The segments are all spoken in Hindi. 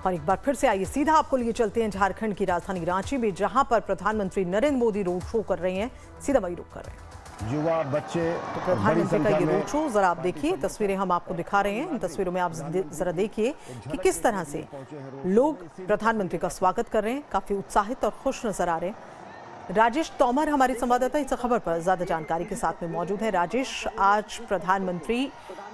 और एक बार फिर से आइए सीधा आपको लिए चलते हैं झारखंड की राजधानी रांची में, जहां पर प्रधानमंत्री नरेंद्र मोदी रोड शो कर रहे हैं, सीधा वही रुख कर रहे हैं। युवा बच्चे तो प्रधानमंत्री का ये रोड शो जरा आप देखिए, तस्वीरें हम आपको दिखा रहे हैं। इन तस्वीरों में आप जरा देखिए कि किस तरह से लोग प्रधानमंत्री का स्वागत कर रहे हैं, काफी उत्साहित और खुश नजर आ रहे हैं। राजेश तोमर हमारे संवाददाता इस खबर पर ज्यादा जानकारी के साथ में मौजूद है। राजेश, आज प्रधानमंत्री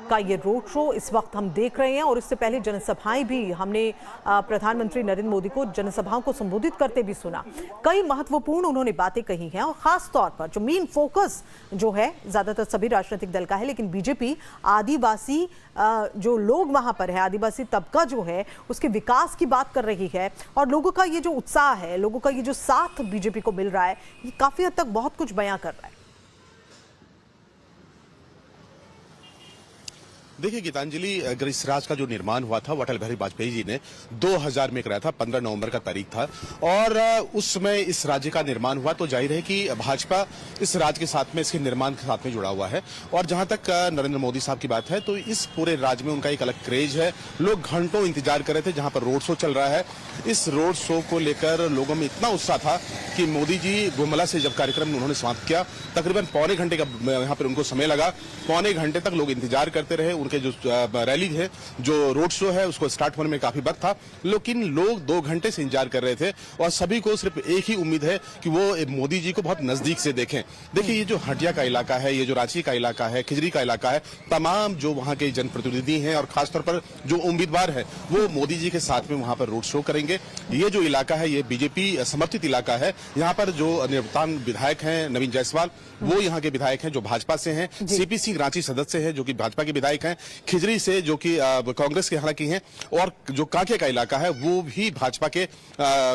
का ये रोड शो इस वक्त हम देख रहे हैं और इससे पहले जनसभाएं भी हमने प्रधानमंत्री नरेंद्र मोदी को जनसभाओं को संबोधित करते भी सुना। कई महत्वपूर्ण उन्होंने बातें कही हैं और खास तौर पर जो मेन फोकस जो है ज्यादातर सभी राजनीतिक दल का है, लेकिन बीजेपी आदिवासी जो लोग वहां पर है, आदिवासी तबका जो है उसके विकास की बात कर रही है और लोगों का ये जो उत्साह है, लोगों का ये जो साथ बीजेपी को मिल रहा है, ये काफी हद तक बहुत कुछ बयां कर रहा है। देखिए गीतांजलि, अगर इस राज्य का जो निर्माण हुआ था वो अटल बिहारी वाजपेयी जी ने 2000 में कराया था, 15 नवंबर का तारीख था और उस समय इस राज्य का निर्माण हुआ तो जाहिर है कि भाजपा इस राज्य के साथ में, इसके निर्माण के साथ में जुड़ा हुआ है। और जहां तक नरेंद्र मोदी साहब की बात है तो इस पूरे राज्य में उनका एक अलग क्रेज है। लोग घंटों इंतजार कर रहे थे जहां पर रोड शो चल रहा है। इस रोड शो को लेकर लोगों में इतना उत्साह था कि मोदी जी गुमला से जब कार्यक्रम उन्होंने समाप्त किया, तकरीबन पौने घंटे का यहाँ पर उनको समय लगा। पौने घंटे तक लोग इंतजार करते रहे। उनके जो रैली है, जो रोड शो है, उसको स्टार्ट होने में काफी वक्त था, लेकिन लोग 2 घंटे से इंतजार कर रहे थे और सभी को सिर्फ एक ही उम्मीद है कि वो मोदी जी को बहुत नजदीक से देखें। देखिए, ये जो हटिया का इलाका है, ये जो रांची का इलाका है, खिजरी का इलाका है, तमाम जो वहां के जनप्रतिनिधि हैं और खासतौर पर जो उम्मीदवार है वो मोदी जी के साथ में वहां पर रोड शो करेंगे। ये जो इलाका है ये बीजेपी समर्थित इलाका है। यहाँ पर जो निवर्तमान विधायक हैं नवीन जायसवाल, वो यहाँ के विधायक हैं जो भाजपा से हैं। सीपी सिंह रांची सदस्य हैं जो कि भाजपा के विधायक हैं। खिजरी से जो कि कांग्रेस के हालांकि हैं, और जो कांके का इलाका है वो भी भाजपा के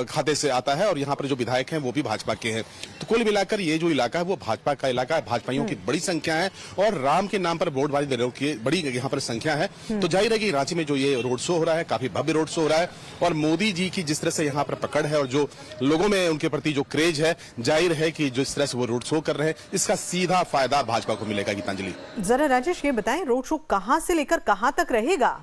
खाते से आता है और यहाँ पर जो विधायक हैं वो भी भाजपा के हैं। तो कुल मिलाकर ये जो इलाका है वो भाजपा का इलाका है। भाजपाइयों की बड़ी संख्या है और राम के नाम पर वोटबाजी देने की बड़ी यहाँ पर संख्या है। तो जाहिर है कि रांची में जो ये रोड शो हो रहा है, काफी भव्य रोड शो हो रहा है और मोदी जी की जिस तरह से यहाँ पर पकड़ है और जो लोगों में उनके प्रति जो क्रेज है, जाहिर है कि जिस तरह से वो रोड शो कर रहे हैं, इसका सीधा फायदा भाजपा को मिलेगा। गीतांजलि, जरा राजेश ये बताएं, रोड शो कहां से लेकर कहां तक रहेगा?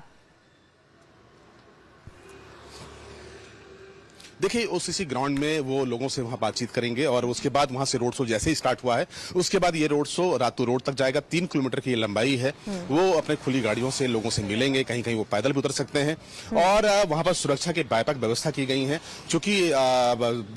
देखिए, ओसीसी ग्राउंड में वो लोगों से वहां बातचीत करेंगे और उसके बाद वहां से रोड शो जैसे ही स्टार्ट हुआ है उसके बाद ये रोड शो रातू रोड तक जाएगा। 3 किलोमीटर की लंबाई है। वो अपने खुली गाड़ियों से लोगों से मिलेंगे, कहीं कहीं वो पैदल भी उतर सकते हैं और वहां पर सुरक्षा के व्यापक व्यवस्था की गई है। चूंकि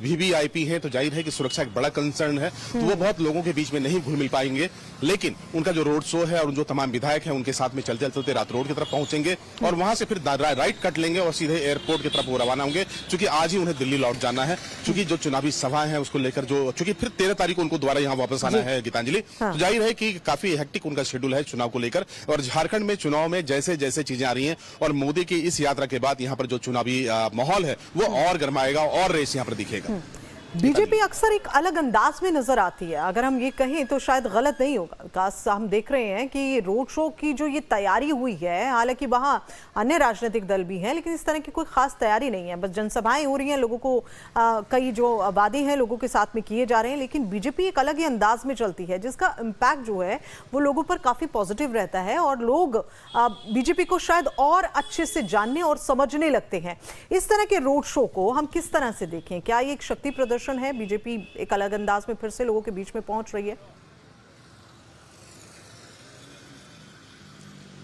वीवीआईपी है तो जाहिर है कि सुरक्षा एक बड़ा कंसर्न है, तो वो बहुत लोगों के बीच में नहीं घुल मिल पाएंगे। लेकिन उनका जो रोड शो है और जो तमाम विधायक हैं उनके साथ में चलते चलते रात रोड की तरफ पहुंचेंगे और वहां से फिर राइट कट लेंगे और सीधे एयरपोर्ट की तरफ वो रवाना होंगे, क्योंकि आज ही उन्हें दिल्ली लौट जाना है। चूंकि जो चुनावी सभाएं हैं उसको लेकर चूंकि फिर 13 तारीख को उनको दोबारा यहाँ वापस आना है। गीतांजलि, तो जाहिर है कि काफी हेक्टिक उनका शेड्यूल है चुनाव को लेकर। और झारखंड में चुनाव में जैसे जैसे चीजें आ रही हैं और मोदी की इस यात्रा के बाद यहाँ पर जो चुनावी माहौल है वो और गर्माएगा और रेस यहाँ पर दिखेगा। बीजेपी अक्सर एक अलग अंदाज में नजर आती है, अगर हम ये कहें तो शायद गलत नहीं होगा। हम देख रहे हैं कि रोड शो की जो ये तैयारी हुई है, हालांकि वहां अन्य राजनीतिक दल भी हैं, लेकिन इस तरह की कोई खास तैयारी नहीं है। बस जनसभाएं हो रही हैं, लोगों को कई जो वादे हैं लोगों के साथ में किए जा रहे हैं, लेकिन बीजेपी एक अलग ही अंदाज में चलती है जिसका इम्पैक्ट जो है वो लोगों पर काफी पॉजिटिव रहता है और लोग बीजेपी को शायद और अच्छे से जानने और समझने लगते हैं। इस तरह के रोड शो को हम किस तरह से देखें? क्या ये एक शक्ति प्रदर्शन है? बीजेपी एक अलग अंदाज में फिर से लोगों के बीच में पहुंच रही है?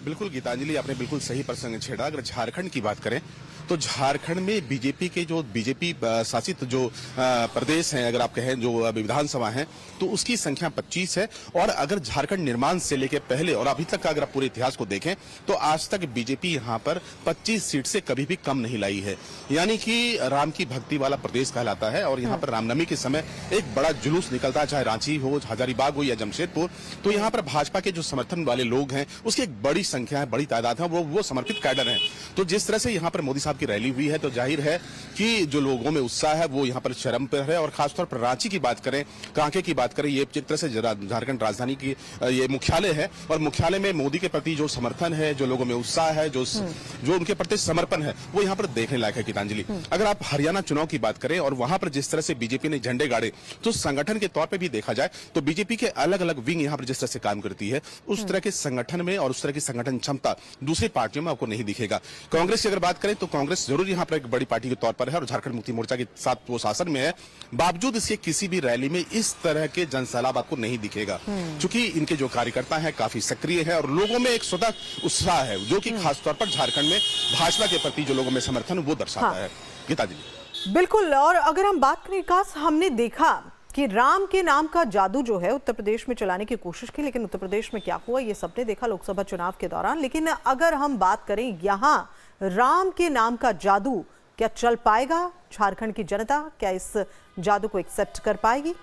बिल्कुल गीतांजलि, आपने बिल्कुल सही प्रसंग छेड़ा। अगर झारखंड की बात करें तो झारखंड में बीजेपी के जो बीजेपी शासित जो प्रदेश हैं, अगर आप कहें जो विधानसभा हैं, तो उसकी संख्या 25 है। और अगर झारखंड निर्माण से लेकर पहले और अभी तक का अगर आप पूरे इतिहास को देखें तो आज तक बीजेपी यहाँ पर 25 सीट से कभी भी कम नहीं लाई है। यानी कि राम की भक्ति वाला प्रदेश कहलाता है और यहाँ पर रामनवमी के समय एक बड़ा जुलूस निकलता है, चाहे रांची हो, हजारीबाग हो या जमशेदपुर। तो यहाँ पर भाजपा के जो समर्थन वाले लोग हैं उसकी एक बड़ी संख्या है, बड़ी तादाद है, वो समर्पित कैडर है। तो जिस तरह से यहाँ पर मोदी साहब की रैली हुई है तो जाहिर है कि जो लोगों में उत्साह है वो यहाँ पर चरम पर है। और खासतौर पर रांची की बात करें, कांके की बात करें, ये चित्र से झारखंड राजधानी की ये मुख्यालय है और मुख्यालय में मोदी के प्रति जो समर्थन है, जो लोगों में उत्साह है, जो उनके प्रति समर्पण है, वो यहाँ पर देखने लायक है। गीतांजलि, अगर आप हरियाणा चुनाव की बात करें और वहां पर जिस तरह से बीजेपी ने झंडे गाड़े, तो संगठन के तौर पर भी देखा जाए तो बीजेपी के अलग अलग विंग यहाँ पर जिस तरह से काम करती है, उस तरह के संगठन में और उस तरह की संगठन क्षमता दूसरी पार्टियों में आपको नहीं दिखेगा। कांग्रेस की अगर बात करें तो कांग्रेस जरूर यहाँ पर एक बड़ी पार्टी के तौर पर है और झारखंड मुक्ति मोर्चा के साथ वो शासन में है, बावजूद इसके किसी भी रैली में इस तरह के जनसैलाब आपको नहीं दिखेगा, क्योंकि इनके जो कार्यकर्ता हैं काफी सक्रिय है और लोगों में एक स्वतः उत्साह है जो कि खासतौर पर झारखंड में भाजपा के प्रति जो लोगों में समर्थन वो दर्शाता है। गीता जी बिल्कुल। और अगर हम बात करें विकास, हमने देखा कि राम के नाम का जादू जो है उत्तर प्रदेश में चलाने की कोशिश की, लेकिन उत्तर प्रदेश में क्या हुआ ये सबने देखा लोकसभा चुनाव के दौरान। लेकिन अगर हम बात करें यहाँ राम के नाम का जादू क्या चल पाएगा, झारखंड की जनता क्या इस जादू को एक्सेप्ट कर पाएगी?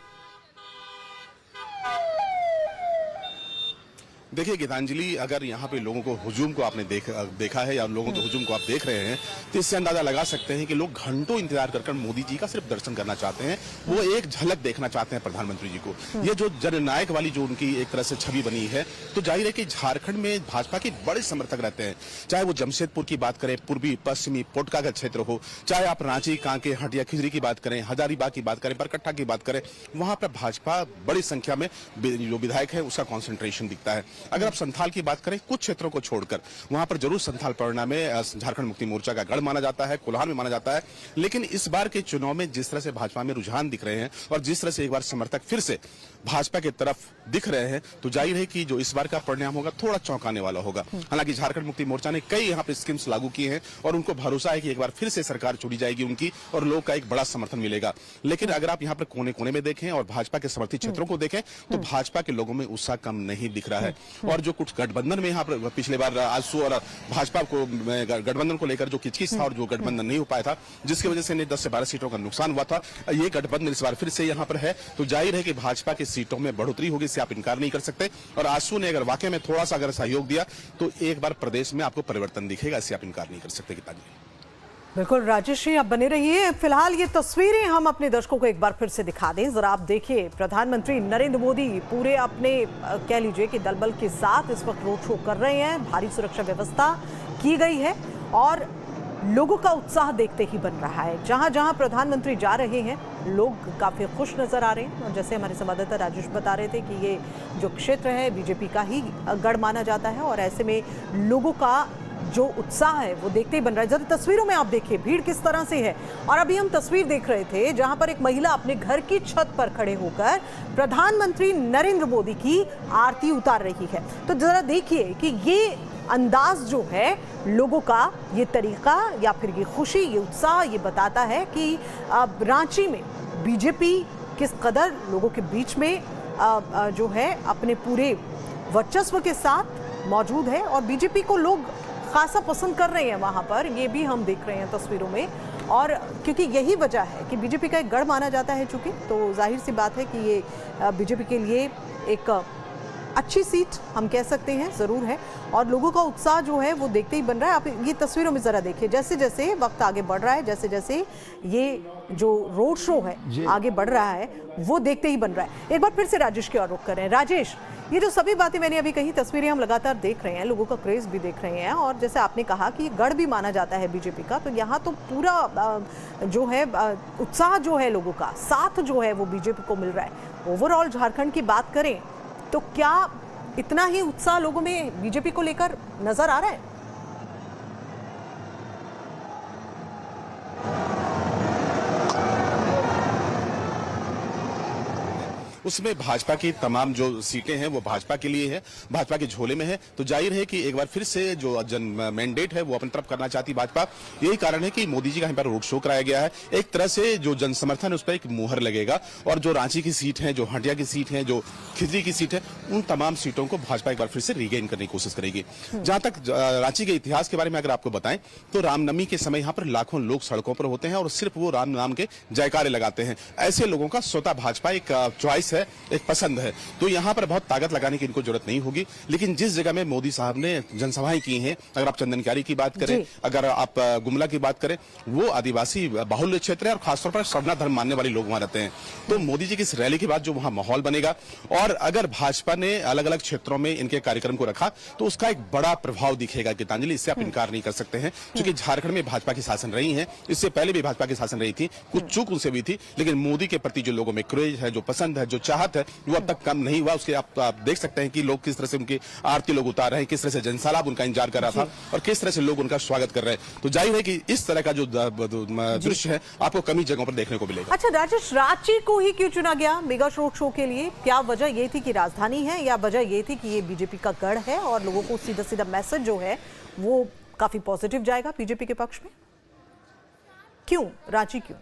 देखिए गीतांजलि, अगर यहाँ पे लोगों को हुजूम को आपने देखा है या लोगों के हुजूम को आप देख रहे हैं तो इससे अंदाजा लगा सकते हैं कि लोग घंटों इंतजार कर मोदी जी का सिर्फ दर्शन करना चाहते हैं, वो एक झलक देखना चाहते हैं प्रधानमंत्री जी को। ये जो जननायक वाली जो उनकी एक तरह से छवि बनी है, तो जाहिर है कि झारखंड में भाजपा के बड़े समर्थक रहते हैं, चाहे वो जमशेदपुर की बात करें, पूर्वी पश्चिमी पोटका का क्षेत्र हो, चाहे आप रांची, कांके, हटिया, खिजरी की बात करें, हजारीबाग की बात करें, बरकट्टा की बात करें, वहां पर भाजपा बड़ी संख्या में जो विधायक है उसका कॉन्सेंट्रेशन दिखता है। अगर आप संथाल की बात करें, कुछ क्षेत्रों को छोड़कर वहां पर जरूर संथाल पड़ना में झारखंड मुक्ति मोर्चा का गढ़ माना जाता है, कोल्हान में माना जाता है, लेकिन इस बार के चुनाव में जिस तरह से भाजपा में रुझान दिख रहे हैं और जिस तरह से एक बार समर्थक फिर से भाजपा की तरफ दिख रहे हैं, तो जाहिर है कि जो इस बार का परिणाम होगा थोड़ा चौंकाने वाला होगा। हालांकि झारखंड मुक्ति मोर्चा ने कई यहाँ पे स्कीम्स लागू किए हैं और उनको भरोसा है कि एक बार फिर से सरकार चुनी जाएगी उनकी और लोग का एक बड़ा समर्थन मिलेगा। लेकिन अगर आप यहाँ पर कोने कोने में देखें और भाजपा के समर्थित क्षेत्रों को देखें तो भाजपा के लोगों में उत्साह कम नहीं दिख रहा है। और जो कुछ गठबंधन में यहाँ पर पिछले बार आजसू और भाजपा को गठबंधन को लेकर जो किचकिच था और जो गठबंधन नहीं हो पाया था, जिसकी वजह से 10 से 12 सीटों का नुकसान हुआ था, ये गठबंधन इस बार फिर से यहाँ पर है, तो जाहिर है कि भाजपा की सीटों में बढ़ोतरी होगी, इससे आप इनकार नहीं कर सकते। और आजसू ने अगर वाकई में थोड़ा सा अगर सहयोग दिया तो एक बार प्रदेश में आपको परिवर्तन दिखेगा, इससे आप इनकार नहीं कर सकते। बिल्कुल राजेश जी, आप बने रहिए। फिलहाल ये तस्वीरें हम अपने दर्शकों को एक बार फिर से दिखा दें, जरा आप देखिए। प्रधानमंत्री नरेंद्र मोदी पूरे अपने कह लीजिए कि दलबल के साथ इस वक्त रोड शो कर रहे हैं, भारी सुरक्षा व्यवस्था की गई है और लोगों का उत्साह देखते ही बन रहा है। जहां जहां प्रधानमंत्री जा रहे हैं लोग काफी खुश नजर आ रहे हैं और जैसे हमारे संवाददाता राजेश बता रहे थे कि ये जो क्षेत्र है बीजेपी का ही गढ़ माना जाता है और ऐसे में लोगों का जो उत्साह है वो देखते ही बन रहा है। जरा तस्वीरों में आप देखिए भीड़ किस तरह से है। और अभी हम तस्वीर देख रहे थे जहां पर एक महिला अपने घर की छत पर खड़े होकर प्रधानमंत्री नरेंद्र मोदी की आरती उतार रही है। तो जरा देखिए कि ये अंदाज जो है लोगों का, ये तरीका या फिर ये खुशी, ये उत्साह, ये बताता है कि रांची में बीजेपी किस कदर लोगों के बीच में जो है अपने पूरे वर्चस्व के साथ मौजूद है और बीजेपी को लोग खासा पसंद कर रहे हैं वहां पर, ये भी हम देख रहे हैं तस्वीरों में। और क्योंकि यही वजह है कि बीजेपी का एक गढ़ माना जाता है चूंकि, तो जाहिर सी बात है कि ये बीजेपी के लिए एक अच्छी सीट हम कह सकते हैं ज़रूर है और लोगों का उत्साह जो है वो देखते ही बन रहा है। आप ये तस्वीरों में ज़रा देखिए, जैसे जैसे वक्त आगे बढ़ रहा है, जैसे जैसे ये जो रोड शो है आगे बढ़ रहा है वो देखते ही बन रहा है। एक बार फिर से राजेश की ओर रुख कर रहे हैं। राजेश, ये जो सभी बातें मैंने अभी कही, तस्वीरें हम लगातार देख रहे हैं, लोगों का क्रेज भी देख रहे हैं और जैसे आपने कहा कि ये गढ़ भी माना जाता है बीजेपी का, तो यहाँ तो पूरा जो है उत्साह जो है लोगों का, साथ जो है वो बीजेपी को मिल रहा है। ओवरऑल झारखंड की बात करें तो क्या इतना ही उत्साह लोगों में बीजेपी को लेकर नजर आ रहा है? उसमें भाजपा की तमाम जो सीटें हैं वो भाजपा के लिए है, भाजपा के झोले में है, तो जाहिर है कि एक बार फिर से जो जन मैंडेट है वो अपनी तरफ करना चाहती भाजपा। यही कारण है कि मोदी जी का यहाँ पर रोड शो कराया गया है। एक तरह से जो जन समर्थन है उस पर एक मुहर लगेगा और जो रांची की सीट है, जो हटिया की सीट है, जो खिजरी की सीट है, उन तमाम सीटों को भाजपा एक बार फिर से रिगेन करने की कोशिश करेगी। जहां तक रांची के इतिहास के बारे में अगर आपको बताएं तो रामनवमी के समय यहाँ पर लाखों लोग सड़कों पर होते हैं और सिर्फ वो राम नाम के जयकारे लगाते हैं। ऐसे लोगों का स्वतः भाजपा एक चॉइस है, एक पसंद है, तो यहाँ पर बहुत ताकत लगाने की इनको जरूरत नहीं होगी। लेकिन जिस जगह में मोदी साहब ने जनसभाएं की हैं, अगर आप चंदनकारी की बात करें, अगर आप गुमला की बात करें, वो आदिवासी बाहुल्य क्षेत्र है और खासतौर पर सरना धर्म मानने वाले लोग वहां रहते हैं। तो मोदी जी की इस रैली के बाद जो वहां माहौल बनेगा और अगर भाजपा ने अलग अलग क्षेत्रों में इनके कार्यक्रम को रखा तो उसका एक बड़ा प्रभाव दिखेगा गीतांजलि, इससे आप इनकार नहीं कर सकते हैं। क्योंकि झारखंड में भाजपा की शासन रही है, इससे पहले भी भाजपा की शासन रही थी, कुछ चूक उनसे भी थी, लेकिन मोदी के प्रति जो लोगों में क्रेज है, जो पसंद है, जो चाहत है वो अब तक कम नहीं हुआ। उसके आप देख सकते हैं कि लोग किस तरह से उनकी आरती लोग उतार रहे हैं, किस तरह से जनसैलाब उनका इंतजार कर रहा था और किस तरह से लोग उनका स्वागत कर रहे हैं। तो जाहिर है कि इस तरह का जो दृश्य है आपको कम ही जगहों पर देखने को मिलेगा। अच्छा राजेश, रांची को ही क्यों चुना गया मेगा रोड शो के लिए? क्या वजह ये थी कि राजधानी है, या वजह ये थी कि ये बीजेपी का गढ़ है और लोगों को सीधा सीधा मैसेज जो है वो काफी पॉजिटिव जाएगा बीजेपी के पक्ष में? क्यों रांची, क्यों?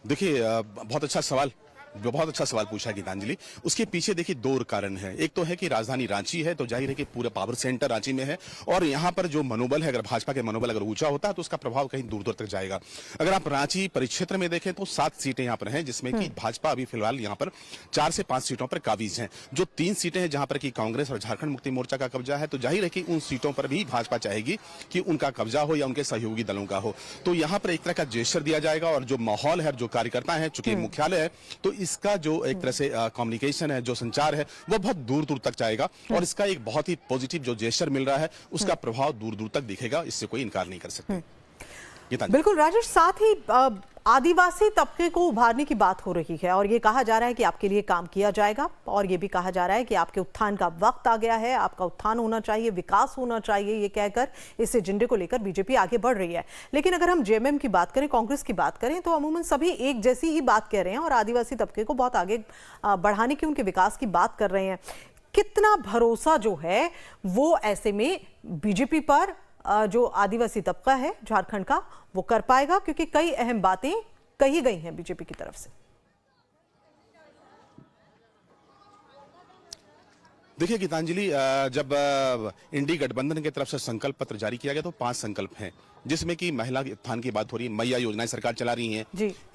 देखिए बहुत अच्छा सवाल पूछा है गीतांजलि। उसके पीछे देखिए दो कारण है। एक तो है कि राजधानी रांची है, तो जाहिर है कि पूरा पावर सेंटर रांची में है और यहाँ पर जो मनोबल है, अगर भाजपा के मनोबल अगर ऊंचा होता है तो उसका प्रभाव कहीं दूर दूर तक जाएगा। अगर आप रांची परिक्षेत्र में देखें तो 7 सीटें यहाँ पर हैं, जिसमें कि भाजपा अभी फिलहाल यहाँ पर 4 से 5 सीटों पर काबिज है। जो 3 सीटें हैं जहां पर कि कांग्रेस और झारखंड मुक्ति मोर्चा का कब्जा है, तो जाहिर है कि उन सीटों पर भी भाजपा चाहेगी कि उनका कब्जा हो या उनके सहयोगी दलों का हो। तो यहाँ पर एक तरह का जेस्चर दिया जाएगा और जो माहौल है, जो कार्यकर्ता है, चूंकि मुख्यालय है, तो इसका जो एक तरह से कम्युनिकेशन है, जो संचार है, वो बहुत दूर दूर तक जाएगा और इसका एक बहुत ही पॉजिटिव जो जेस्चर मिल रहा है उसका प्रभाव दूर दूर तक दिखेगा। इससे कोई इनकार नहीं कर सकते। बिल्कुल राजेश, साथ ही आदिवासी तबके को उभारने की बात हो रही है और ये कहा जा रहा है कि आपके लिए काम किया जाएगा और ये भी कहा जा रहा है कि आपके उत्थान का वक्त आ गया है, आपका उत्थान होना चाहिए, विकास होना चाहिए, ये कहकर इस एजेंडे को लेकर बीजेपी आगे बढ़ रही है। लेकिन अगर हम जेएमएम की बात करें, कांग्रेस की बात करें, तो अमूमन सभी एक जैसी ही बात कह रहे हैं और आदिवासी तबके को बहुत आगे बढ़ाने की, उनके विकास की बात कर रहे हैं। कितना भरोसा जो है वो ऐसे में बीजेपी पर जो आदिवासी तबका है झारखंड का वो कर पाएगा? क्योंकि कई अहम बातें कही गई हैं बीजेपी की तरफ से। देखिए गीतांजलि, जब इंडी गठबंधन की तरफ से संकल्प पत्र जारी किया गया तो 5 संकल्प हैं, जिसमें कि महिला उत्थान की बात हो रही है। मैया योजनाएं सरकार चला रही है,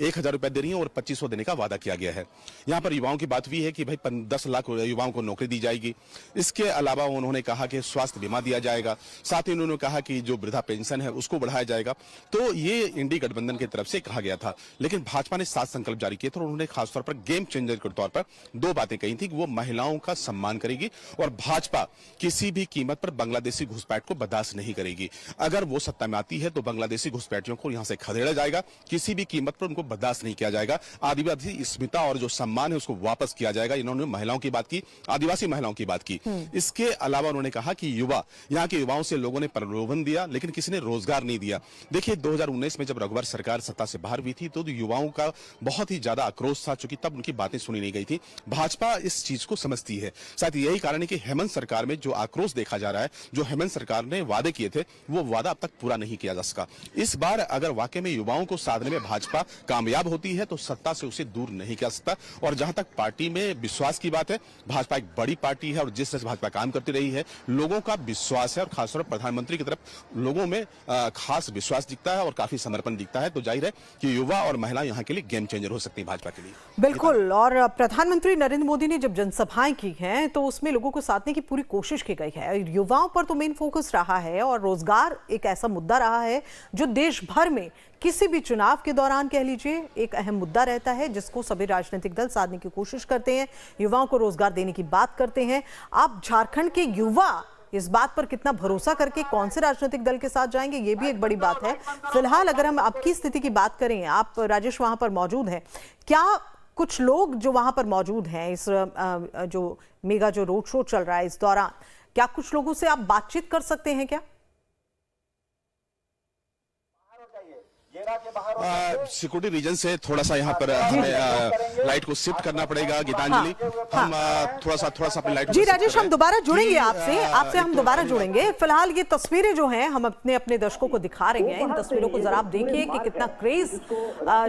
1000 रुपए दे रही है और 2500 देने का वादा किया गया है। यहाँ पर युवाओं की बात भी है कि भाई 10 लाख युवाओं को नौकरी दी जाएगी। इसके अलावा उन्होंने कहा कि स्वास्थ्य बीमा दिया जाएगा। साथ ही उन्होंने कहा कि जो वृद्धा पेंशन है उसको बढ़ाया जाएगा। तो ये इंडी गठबंधन की तरफ से कहा गया था। लेकिन भाजपा ने 7 संकल्प जारी किए थे और उन्होंने खासतौर पर गेम चेंजर के तौर पर 2 बातें कही थी कि वो महिलाओं का सम्मान करेगी और भाजपा किसी भी कीमत पर बांग्लादेशी घुसपैठ को बर्दाश्त नहीं करेगी। अगर वो सत्ता में आती है तो बांग्लादेशी घुसपैठियों को यहां से खदेड़ा जाएगा, किसी भी कीमत पर उनको बर्दाश्त नहीं किया जाएगा। आदिवासी अस्मिता और जो सम्मान है उसको वापस किया जाएगा। इन्होंने महिलाओं की बात की, आदिवासी महिलाओं की बात की। इसके अलावा उन्होंने कहा कि यहाँ के युवाओं से लोगों ने प्रलोभन दिया लेकिन किसी ने रोजगार नहीं दिया। देखिए 2019 में जब रघुवर सरकार सत्ता से बाहर हुई थी तो युवाओं का बहुत ही ज्यादा आक्रोश था, चूंकि तब उनकी बातें सुनी नहीं गई थी। भाजपा इस चीज को समझती है। शायद यही कारण है कि हेमंत सरकार में जो आक्रोश देखा जा रहा है, जो हेमंत सरकार ने वादे किए थे वो वादा अब तक पूरा नहीं किया जा सका। इस बार अगर वाकई में युवाओं को साधने में भाजपा कामयाब होती है तो सत्ता से उसे दूर नहीं किया सकता। और जहां तक पार्टी में विश्वास की बात है, भाजपा एक बड़ी पार्टी है और जिस तरह से भाजपा काम करती रही है, लोगों का विश्वास है और खासतौर पर प्रधानमंत्री की तरफ लोगों में खास विश्वास दिखता है और काफी समर्पण दिखता है। तो जाहिर है कि युवा और महिला यहाँ के लिए गेम चेंजर हो सकती है भाजपा के लिए। बिल्कुल। और प्रधानमंत्री नरेंद्र मोदी ने जब जनसभाएं की हैं तो उसमें लोगों को साधने की पूरी कोशिश की गई है। युवाओं पर तो मेन फोकस रहा है और रोजगार एक ऐसा मुद्दा रहा है जो देश भर में किसी भी चुनाव के दौरान कह लीजिए एक अहम मुद्दा रहता है, जिसको सभी राजनीतिक दल साधने की कोशिश करते हैं, युवाओं को रोजगार देने की बात करते हैं। आप झारखंड के युवा इस बात पर कितना भरोसा करके कौन से राजनीतिक दल के साथ जाएंगे, ये भी एक बड़ी बात है। फिलहाल अगर हम आपकी स्थिति की बात करें, आप राजेश वहां पर मौजूद हैं, क्या कुछ लोग जो वहां पर मौजूद हैं इस जो मेगा जो रोड शो चल रहा है इस दौरान, क्या कुछ लोगों से आप बातचीत कर सकते हैं क्या? सिक्योरिटी रीजन से थोड़ा सा यहाँ पर हमें लाइट को शिफ्ट करना पड़ेगा गीतांजलि। हम थोड़ा सा अपनी लाइट जी राजेश, हम दोबारा जुड़ेंगे आपसे हम दोबारा जुड़ेंगे। फिलहाल ये तस्वीरें जो हैं हम अपने दर्शकों को दिखा रहे हैं। इन तस्वीरों को जरा आप देखिए कि कितना क्रेज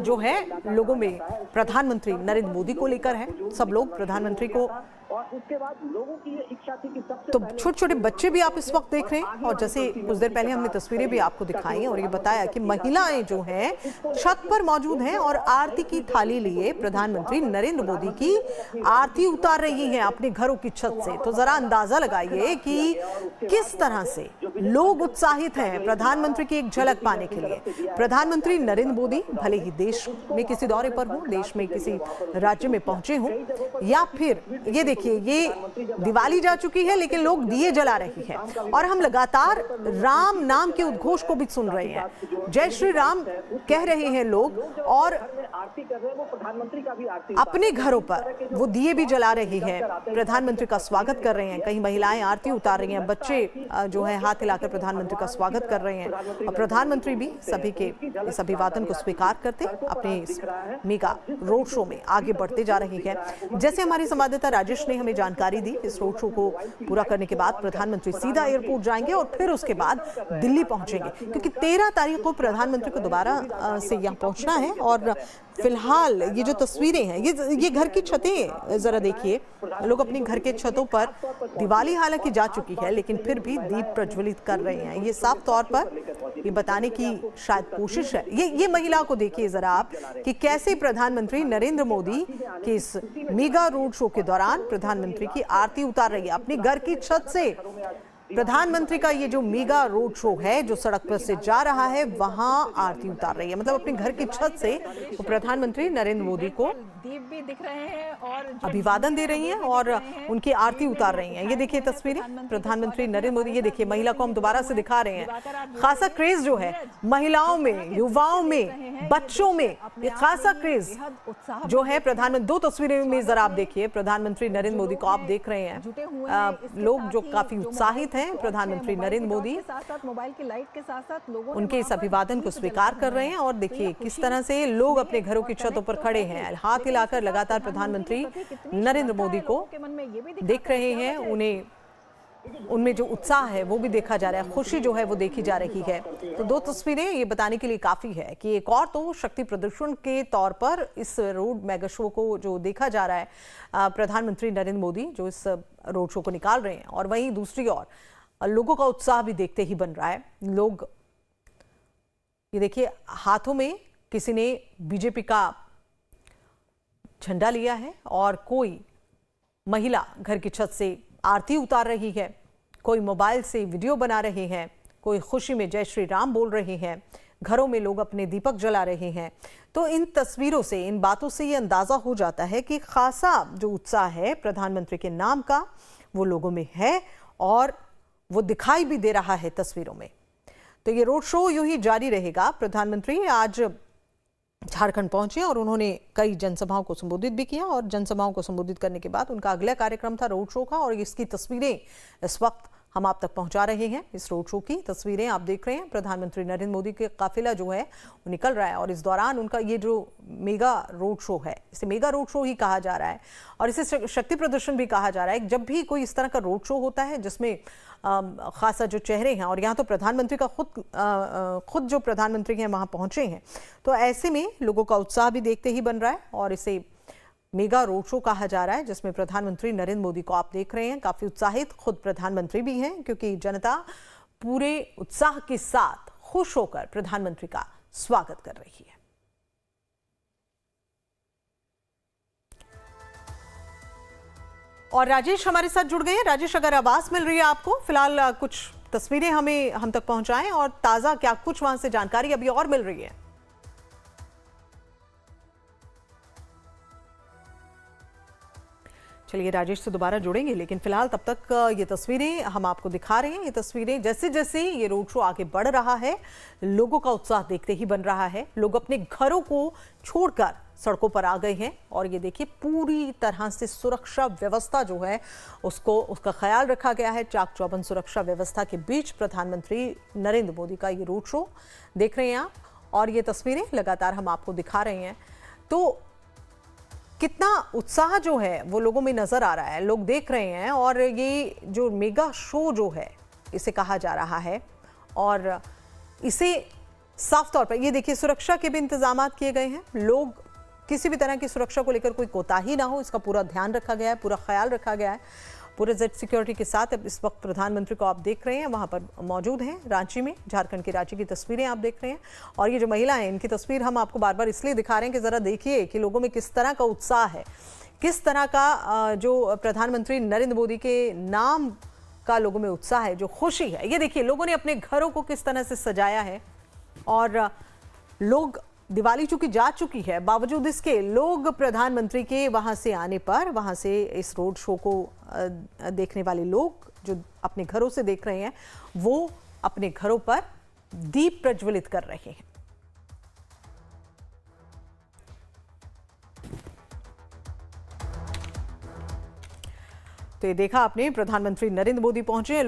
जो है लोगों में प्रधानमंत्री नरेंद्र मोदी को लेकर है। सब लोग प्रधानमंत्री को, और उसके बाद लोगों की ये इच्छा थी कि सबसे तो छोटे छोटे बच्चे भी आप इस वक्त देख रहे हैं। और जैसे कुछ देर पहले हमने तस्वीरें भी आपको दिखाई और ये बताया कि महिलाएं जो हैं छत पर मौजूद हैं और आरती की थाली लिए प्रधानमंत्री नरेंद्र मोदी की आरती उतार रही हैं अपने घरों की छत से। तो जरा अंदाजा लगाइए कि किस तरह से लोग उत्साहित हैं प्रधानमंत्री की एक झलक पाने के लिए। प्रधानमंत्री नरेंद्र मोदी भले ही देश में किसी दौरे पर हो, देश में किसी राज्य में पहुंचे हों, या फिर ये देखिए ये दिवाली जा चुकी है लेकिन लोग दिए जला रही है और हम लगातार राम नाम के उद्घोष को भी सुन रहे हैं। जय श्री राम कह रहे हैं लोग और आरती कर रहे हैं, वो प्रधानमंत्री का भी आरती अपने घरों पर वो दिए भी जला रही हैं, प्रधानमंत्री का स्वागत कर रहे हैं। कहीं महिलाएं आरती उतार रही हैं, बच्चे जो है हाथ हिलाकर प्रधानमंत्री का स्वागत कर रहे हैं और प्रधानमंत्री भी सभी के इस अभिवादन को स्वीकार करते अपने मेगा रोड शो में आगे बढ़ते जा रही है। जैसे हमारी संवाददाता राजेश ने हमें जानकारी दी, इस रोड शो को पूरा करने के बाद प्रधानमंत्री सीधा एयरपोर्ट जाएंगे और फिर उसके बाद दिल्ली पहुंचेंगे, क्योंकि 13 तारीख को प्रधानमंत्री को दोबारा से यहाँ पहुंचना है। और फिलहाल ये जो तस्वीरें हैं, ये घर की छतें जरा देखिए, लोग अपनी घर के छतों पर, दिवाली हालांकि जा चुकी है लेकिन फिर भी दीप प्रज्वलित कर रहे हैं। ये साफ तौर पर ये बताने की शायद कोशिश है। ये महिला को देखिए जरा आप कि कैसे प्रधानमंत्री नरेंद्र मोदी के इस मेगा रोड शो के दौरान प्रधानमंत्री की आरती उतार रही है अपनी घर की छत से। प्रधानमंत्री का ये जो मेगा रोड शो है जो सड़क पर से जा रहा है, वहां आरती उतार रही है, मतलब अपने घर की छत से वो प्रधानमंत्री नरेंद्र मोदी को दीप भी दिख रहे हैं और अभिवादन दे रही हैं और उनकी आरती उतार रही हैं। ये देखिए तस्वीरें प्रधानमंत्री नरेंद्र मोदी, ये देखिए महिला को हम दोबारा से दिखा रहे हैं। खासा क्रेज जो है महिलाओं में, युवाओं में, बच्चों में, ये खासा क्रेज जो है प्रधानमंत्री। 2 तस्वीरें में जरा आप देखिए, प्रधानमंत्री नरेंद्र मोदी को आप देख रहे हैं, लोग जो काफी उत्साहित हैं प्रधानमंत्री नरेंद्र मोदी मोबाइल की लाइट के साथ साथ लोगों उनके इस अभिवादन को स्वीकार कर रहे हैं। और देखिए किस तरह से लोग अपने घरों की छतों पर खड़े हैं, हाथ हिलाकर लगातार प्रधानमंत्री नरेंद्र मोदी को देख रहे हैं। उनमें जो उत्साह है वो भी देखा जा रहा है, खुशी जो है वो देखी जा रही है। तो 2 तस्वीरें ये बताने के लिए काफी है कि एक और तो शक्ति प्रदर्शन के तौर पर इस रोड मेगा शो को जो देखा जा रहा है, प्रधानमंत्री नरेंद्र मोदी जो इस रोड शो को निकाल रहे हैं, और वहीं दूसरी ओर लोगों का उत्साह भी देखते ही बन रहा है। लोग ये देखिए हाथों में किसी ने बीजेपी का झंडा लिया है और कोई महिला घर की छत से आरती उतार रही है, कोई मोबाइल से वीडियो बना रहे हैं, कोई खुशी में जय श्री राम बोल रहे हैं, घरों में लोग अपने दीपक जला रहे हैं। तो इन तस्वीरों से, इन बातों से ये अंदाजा हो जाता है कि खासा जो उत्साह है प्रधानमंत्री के नाम का वो लोगों में है और वो दिखाई भी दे रहा है तस्वीरों में। तो ये रोड शो यूं ही जारी रहेगा। प्रधानमंत्री आज झारखंड पहुंचे और उन्होंने कई जनसभाओं को संबोधित भी किया और जनसभाओं को संबोधित करने के बाद उनका अगला कार्यक्रम था रोड शो का, और इसकी तस्वीरें इस वक्त हम आप तक पहुंचा रहे हैं। इस रोड शो की तस्वीरें आप देख रहे हैं, प्रधानमंत्री नरेंद्र मोदी के काफिला जो है वो निकल रहा है और इस दौरान उनका ये जो मेगा रोड शो है, इसे मेगा रोड शो ही कहा जा रहा है और इसे शक्ति प्रदर्शन भी कहा जा रहा है। जब भी कोई इस तरह का रोड शो होता है जिसमें खासा जो चेहरे हैं, और यहाँ तो प्रधानमंत्री का खुद जो प्रधानमंत्री हैं वहाँ पहुँचे हैं, तो ऐसे में लोगों का उत्साह भी देखते ही बन रहा है और इसे मेगा रोड शो कहा जा रहा है जिसमें प्रधानमंत्री नरेंद्र मोदी को आप देख रहे हैं काफी उत्साहित, खुद प्रधानमंत्री भी हैं क्योंकि जनता पूरे उत्साह के साथ खुश होकर प्रधानमंत्री का स्वागत कर रही है। और राजेश हमारे साथ जुड़ गए हैं। राजेश, अगर आवाज मिल रही है आपको, फिलहाल कुछ तस्वीरें हम तक पहुंचाएं और ताजा क्या कुछ वहां से जानकारी अभी और मिल रही है। चलिए राजेश से दोबारा जुड़ेंगे, लेकिन फिलहाल तब तक ये तस्वीरें हम आपको दिखा रहे हैं। ये तस्वीरें जैसे जैसे ये रोड शो आगे बढ़ रहा है, लोगों का उत्साह देखते ही बन रहा है। लोग अपने घरों को छोड़कर सड़कों पर आ गए हैं और ये देखिए पूरी तरह से सुरक्षा व्यवस्था जो है उसका ख्याल रखा गया है। चाक चौबंद सुरक्षा व्यवस्था के बीच प्रधानमंत्री नरेंद्र मोदी का ये रोड शो देख रहे हैं आप, और ये तस्वीरें लगातार हम आपको दिखा रहे हैं। तो कितना उत्साह जो है वो लोगों में नजर आ रहा है, लोग देख रहे हैं और ये जो मेगा शो जो है इसे कहा जा रहा है और इसे साफ तौर पर ये देखिए सुरक्षा के भी इंतजाम किए गए हैं। लोग किसी भी तरह की सुरक्षा को लेकर कोई कोताही ना हो, इसका पूरा ध्यान रखा गया है, पूरा ख्याल रखा गया है। पूरे जेड सिक्योरिटी के साथ अब इस वक्त प्रधानमंत्री को आप देख रहे हैं वहां पर मौजूद हैं रांची में, झारखंड की रांची की तस्वीरें आप देख रहे हैं। और ये जो महिला हैं इनकी तस्वीर हम आपको बार बार इसलिए दिखा रहे हैं कि जरा देखिए कि लोगों में किस तरह का उत्साह है, किस तरह का जो प्रधानमंत्री नरेंद्र मोदी के नाम का लोगों में उत्साह है, जो खुशी है। ये देखिए लोगों ने अपने घरों को किस तरह से सजाया है और लोग, दिवाली चूंकि जा चुकी है, बावजूद इसके लोग प्रधानमंत्री के वहां से आने पर, वहां से इस रोड शो को देखने वाले लोग जो अपने घरों से देख रहे हैं, वो अपने घरों पर दीप प्रज्वलित कर रहे हैं। तो ये देखा आपने, प्रधानमंत्री नरेंद्र मोदी पहुंचे हैं।